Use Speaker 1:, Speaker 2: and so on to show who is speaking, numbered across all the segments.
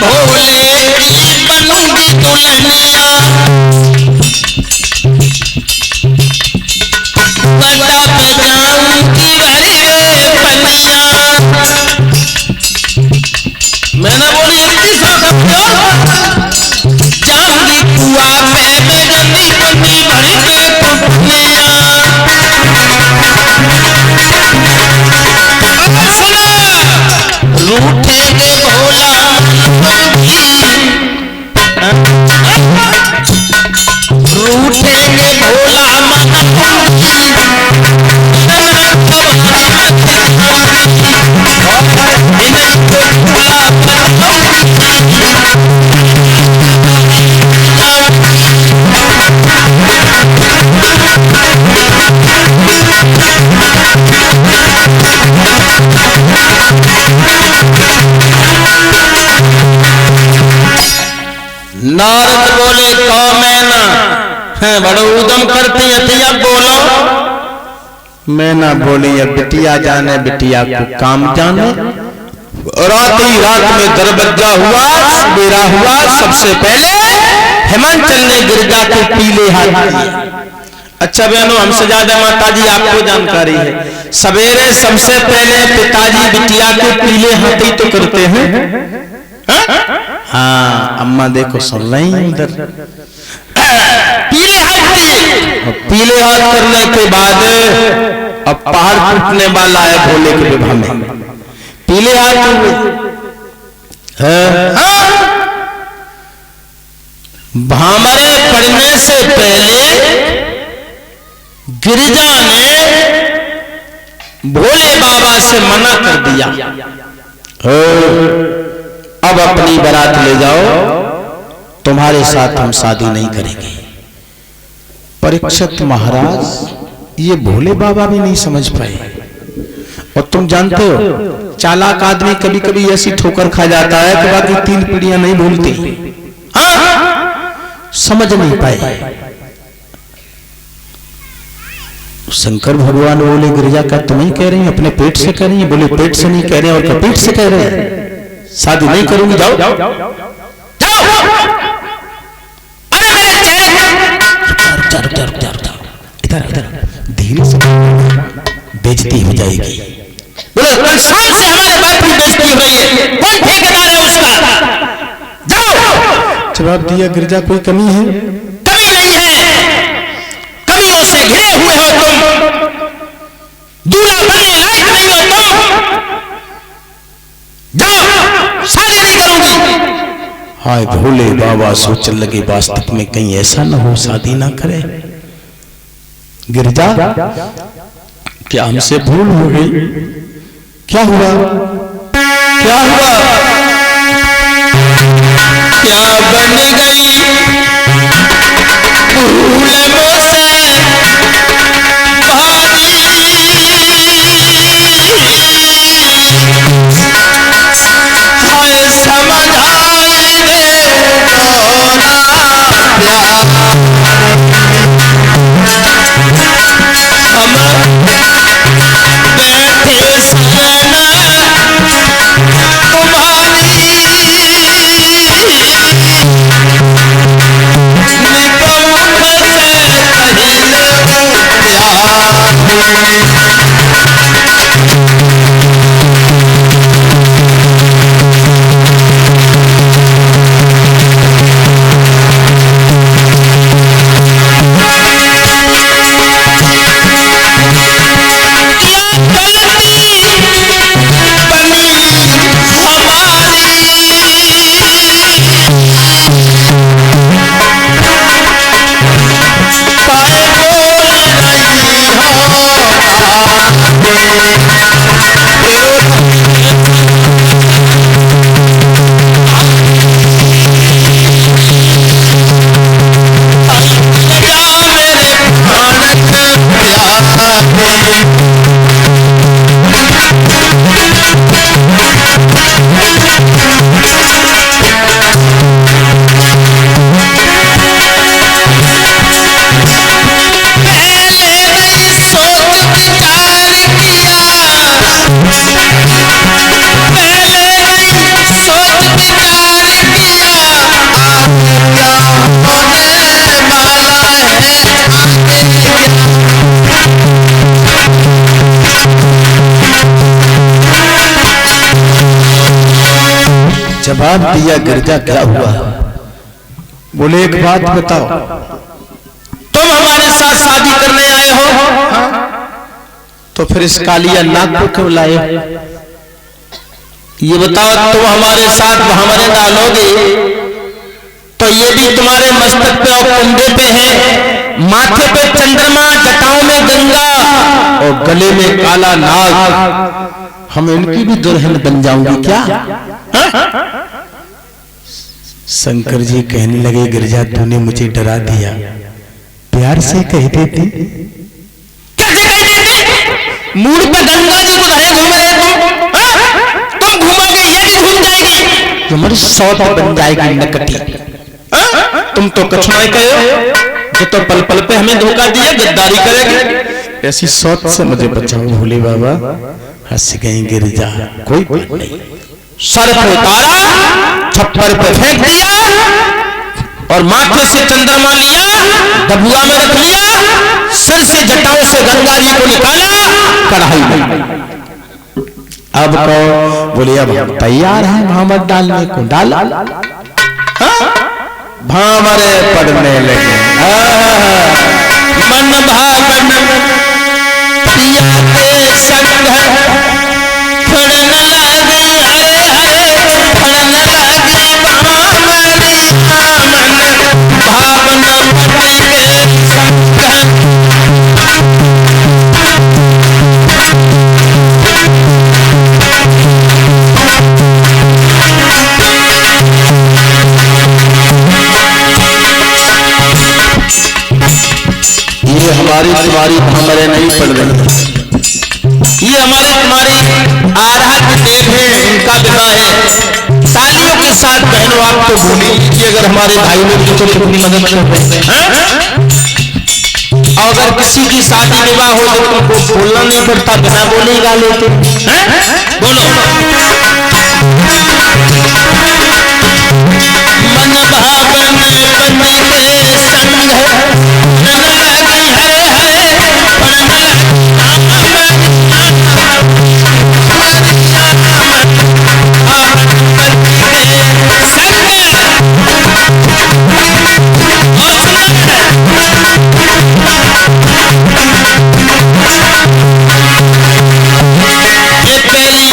Speaker 1: भोले की बनूंगी दुल्हनिया बड़ा बजाऊंगी भरी पनिया। मैंने बोली इतनी जाऊंगी कुआ पे गंदी पन्नी भरी पे पुनिया। रूठेंगे भोला रूठेंगे भोला नारद बोले कौ मैना है बड़ो उदम करती अतिया बोलो।
Speaker 2: मैना बोली अब बिटिया जाने बिटिया को काम जाने।
Speaker 1: रात ही रात में दरबज्जा हुआ सवेरा हुआ। सबसे पहले हिमाचल ने गिरजा को पीले हाथ किया। अच्छा बहनों हमसे ज्यादा माताजी आपको जानकारी है। सवेरे सबसे पहले पिताजी बिटिया को पीले हाथी तो करते हैं।
Speaker 2: हाँ अम्मा देखो सुन रही उधर
Speaker 1: पीले हाथ करने के बाद अब पहाड़ टूटने वाला है भोले के विवाह में। पीले हाथ भामरे पड़ने से पहले गिरिजा ने भोले बाबा से मना कर दिया अब अपनी बारात ले जाओ तुम्हारे साथ हम शादी नहीं करेंगे।
Speaker 2: परीक्षित महाराज ये भोले बाबा भी नहीं समझ पाए। और तुम जानते हो चालाक आदमी कभी कभी ऐसी ठोकर खा जाता है कि बाकी 3 पीढ़ियां नहीं भूलती। समझ नहीं पाए। शंकर भगवान बोले गिरिजा क्या तुम ही कह रही हैं अपने पेट से कह रही हैं? बोले पेट से नहीं कह रहे और क्या पेट से कह रहे हैं? शादी नहीं करूंगी जाओ जाओ जाओ
Speaker 1: अरे मेरे चेहरे
Speaker 2: इधर इधर धीरे से बेइज्जती हो जाएगी।
Speaker 1: बोले कल शाम से हमारे बाप की बेइज्जती हो रही है। कौन ठेकेदार है उसका? जाओ।
Speaker 2: जवाब दिया गिरजा कोई कमी है?
Speaker 1: कमी नहीं है। कमियों से घिरे हुए हो तुम। दूल्हा बनने लायक नहीं हो तुम। जाओ शादी नहीं करूंगी।
Speaker 2: हाय भोले बाबा सोचने लगे वास्तव में कहीं ऐसा न हो शादी ना करे। गिरजा क्या हमसे भूल हो गई? क्या हुआ?
Speaker 1: क्या हुआ? क्या बन गई भूल मुझसे भारी? हाय समझ आए रे हम बैठे सजना तुम्हारी निकमुख से
Speaker 2: जवाब दिया गिरजा क्या हुआ? बोले एक बात बताओ,
Speaker 1: तुम हमारे साथ शादी करने आए हो,
Speaker 2: तो फिर इस कालिया नाग को क्यों लाए?
Speaker 1: ये बताओ, तुम हमारे साथ हमारे डालोगे तो ये भी तुम्हारे मस्तक पे और कंधे पे है, माथे पे चंद्रमा, जटाओं में गंगा
Speaker 2: और गले में काला नाग, हम इनकी भी दुल्हन बन जाऊंगी क्या? शंकर जी कहने लगे गिरजा तूने मुझे डरा दिया, प्यार से कह देती।
Speaker 1: कैसे कह देती? मूड पे गंगा जी को धरे घूम रहे तुम घूमोगे ये भी घूम जाएगी,
Speaker 2: तुम्हारी सौत बन जाएगी नकटी।
Speaker 1: तुम तो कछु नहीं कहे, जो तो पल पल पे हमें धोखा दिया, गद्दारी करेगी।
Speaker 2: ऐसी सौत से मुझे बचाओ भोले बाबा। हंस गई गिरजा, कोई बात नहीं।
Speaker 1: सर पे उतारा, छप्पर पे फेंक दिया और माथे से चंद्रमा लिया, डबुआ में रख लिया, सर से जटाओं से गंगा जी को निकाला कढ़ाई में।
Speaker 2: अब कहो, बोले अब हम तैयार हैं भामर डालने को। डाल भामरे पड़ने लगे।
Speaker 1: मन भागन पिया के संग फड़न लागी, हरे हरे फड़न लागी भामरी, मन भावन पति के संग।
Speaker 2: ये हमारी तुम्हारी भामरे नहीं पड़ रही,
Speaker 1: ये हमारी तुम्हारी आराध्य देव है, उनका विवाह है। तालियों के साथ बहनों आप तो भूली लीजिए, अगर हमारे भाई लोग तो कितनी मदद कर रहे हैं। और अगर किसी की शादी विवाह हो तो तुमको बोलना नहीं पड़ता, बिना बोले ही गा लेते। बोलो, मन भावन पति के संग फड़न लागी, हरे हरे फड़न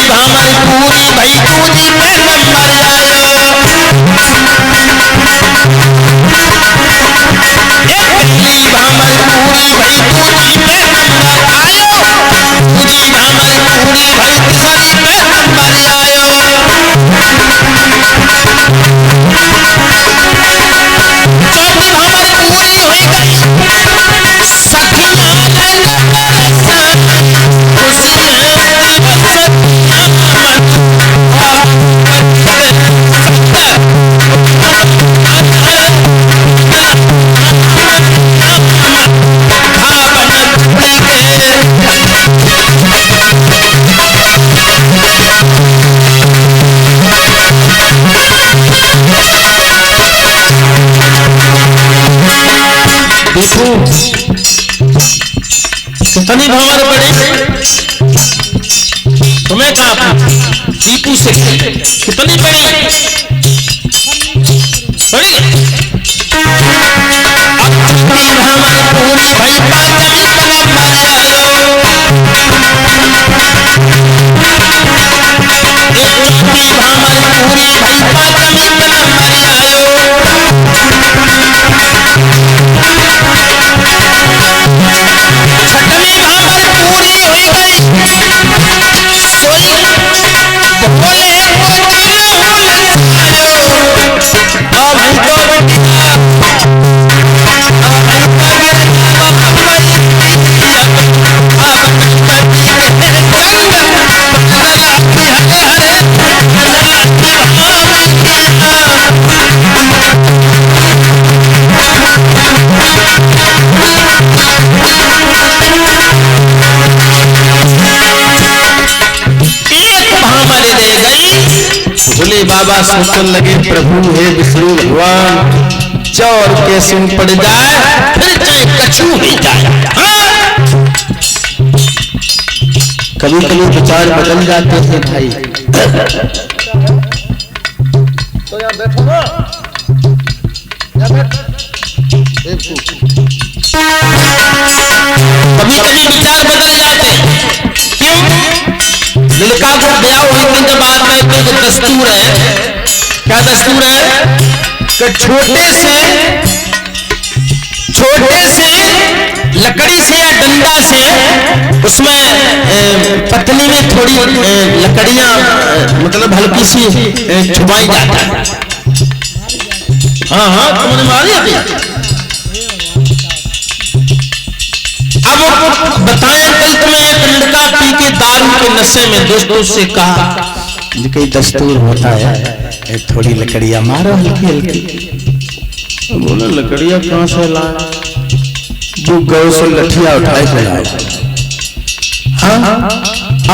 Speaker 1: भामर पूरी भई पूरी पे नंबर आयो, पहली भामर पूरी भई पूरी पे नंबर आयो, दूजी भामर पूरी भई तीसरी पे नंबर आयो। चौथी भामर पूरी हुई गई, सखियां खुशी कितनी भामर पड़ी तुम्हें कहा दीपू से कितनी पड़ी भामर पूरी भाई पांचमी कलम आयो, भामर पूरी भाई पांचमी कलम आयो। छठवीं भामर पूरी हुई गई, सोई बोले भोले बाबा सोचने लगे प्रभु हे विष्णु भगवान, चौर के सिंह पड़ जाए फिर चाहे कछू ही जाए।
Speaker 2: कभी कभी विचार बदल जाते हैं भाई।
Speaker 3: तो यहाँ बैठो ना, यहाँ बैठ।
Speaker 1: कभी कभी विचार बदल जाते। क्यों? लड़का को ब्याह होने के बाद में एक दस्तूर है। क्या दस्तूर है? कि छोटे से लकड़ी से या डंडा से उसमें पत्नी में थोड़ी लकड़ियां मतलब हल्की सी छुपाई जाती है। हाँ हाँ, तुमने मारी अभी। अब बताएं, कल तुम्हें एक लड़का पी के दारू के नशे में दोस्तों से कहा,
Speaker 2: कोई दस्तूर होता है थोड़ी लकड़ियां मारो हल्की हल्की।
Speaker 1: बोले लकड़ियां कहां से लाए?
Speaker 2: वो गौ से लठिया उठाए के लाए।
Speaker 1: हाँ,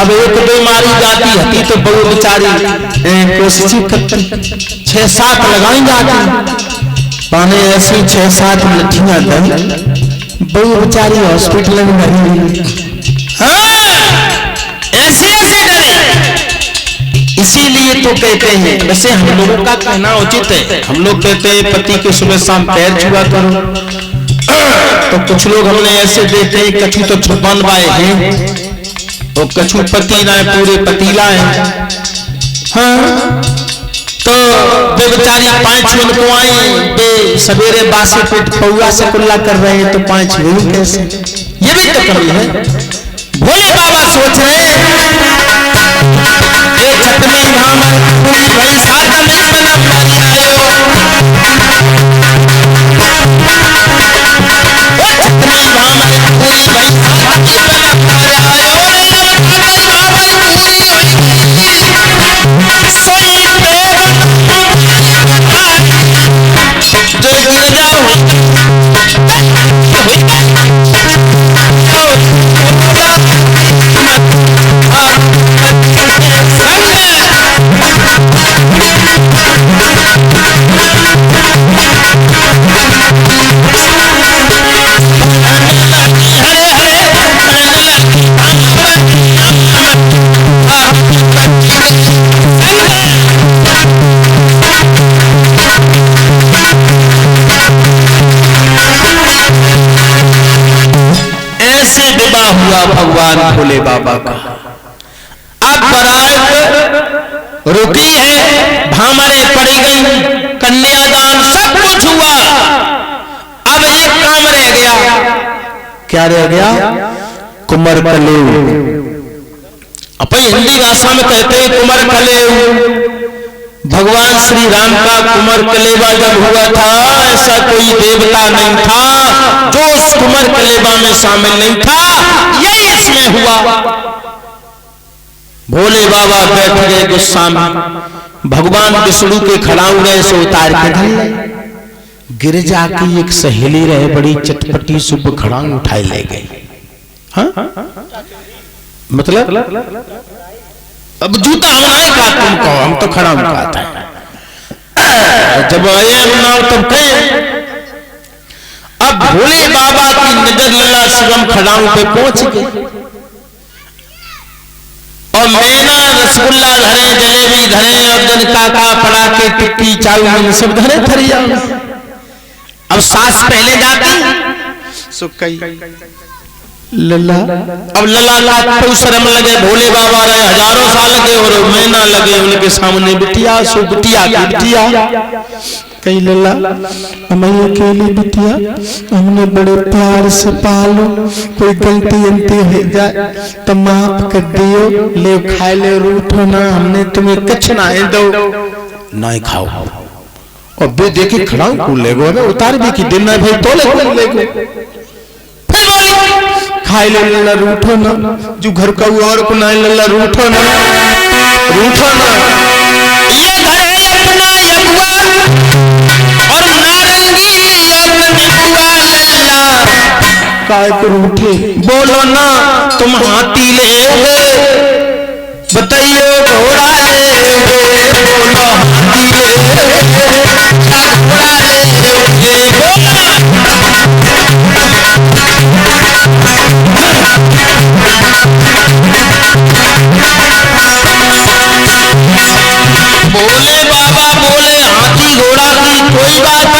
Speaker 1: अब एक दो मारी जाती हती तो बहु बेचारी कोशिश करती 6-7 लगाई जाती, पाने ऐसी 6-7 लठियां दई, बहु बेचारी हॉस्पिटल में भरी। हाँ, ऐसे डरे। इसीलिए तो कहते हैं, वैसे हम लोगों का कहना उचित है, हम लोग कहते हैं पति के सुबह शाम पैर छुआ करो, तो कुछ लोग हमने ऐसे देखे हैं कछु तो छुपान बाए हैं और कछु पतीला है, पूरे पतीला है। हाँ, तो वे बेचारी 5 उनको आई, वे सवेरे बासी पेट पौआ से कुल्ला कर रहे हैं तो 5 हुई कैसे? ये भी तो कमी है। भोले बाबा सोच रहे हैं ये छतनी धाम भाई साथ में बना पानी आयो, छतनी धाम भाई साथ में बना आयो सोई पे जो गिर जाओ हुआ भगवान भोले बाबा का। अब बारात रुकी है, भामरे पड़ी गई, कन्यादान सब कुछ हुआ। अब एक काम रह गया। क्या रह गया? कुमार कलेव। अपन हिंदी भाषा में कहते हैं कुमार कलेव। भगवान श्री राम का कुमार कलेवा जब हुआ था, ऐसा कोई देवता नहीं था जो उस कुमार कलेवा में शामिल नहीं था, यही इसमें हुआ। भोले बाबा बैठ गए गुस्सा में, भगवान विष्णु के खड़ाऊ से उतार के धर। गिरजा की एक सहेली रहे, बड़ी चटपटी सुप खड़ाऊ उठाई ले गई। हाँ? मतलब अब जूता हमने कहा तुम कहो, हम तो खड़ा कहता है। जब आए हम तब कहे। अब भोले बाबा की नजर लला शिवम खड़ाऊ पे पहुंच गई और मैना रसगुल्ला धरे, जलेबी धरे और जन काका पड़ाके टिक्की चाउमीन सब धरे थरी जाओ। अब सास पहले जाती सुकई लला, अब लला लाट शर्म लगे। भोले बाबा रहे हजारों साल के और मैना लगे उनके सामने बिटिया सो बिटिया की बिटिया कई लला हमारी अकेली बिटिया हमने बड़े प्यार से पालो, कोई गलती गलती हो जाए तो माफ कर दियो, ले खाए ले रूठो ना, हमने तुम्हें कुछ ना दो ना खाओ। और बे देखे खड़ाऊ को ले गो उतार भी की दिन भाई तो ले गो खाई ले लल्ला रूठो ना, जो घर का और को ना लल्ला रूठो ना, रूठो ना। ये घर है अपना यमुआ और नारंगी लल्ला काय को रूठे बोलो ना, तुम हाथी ले बताइए घोड़ा ले बोलो, हाथी ले घोड़ा ले बोले बाबा बोले बात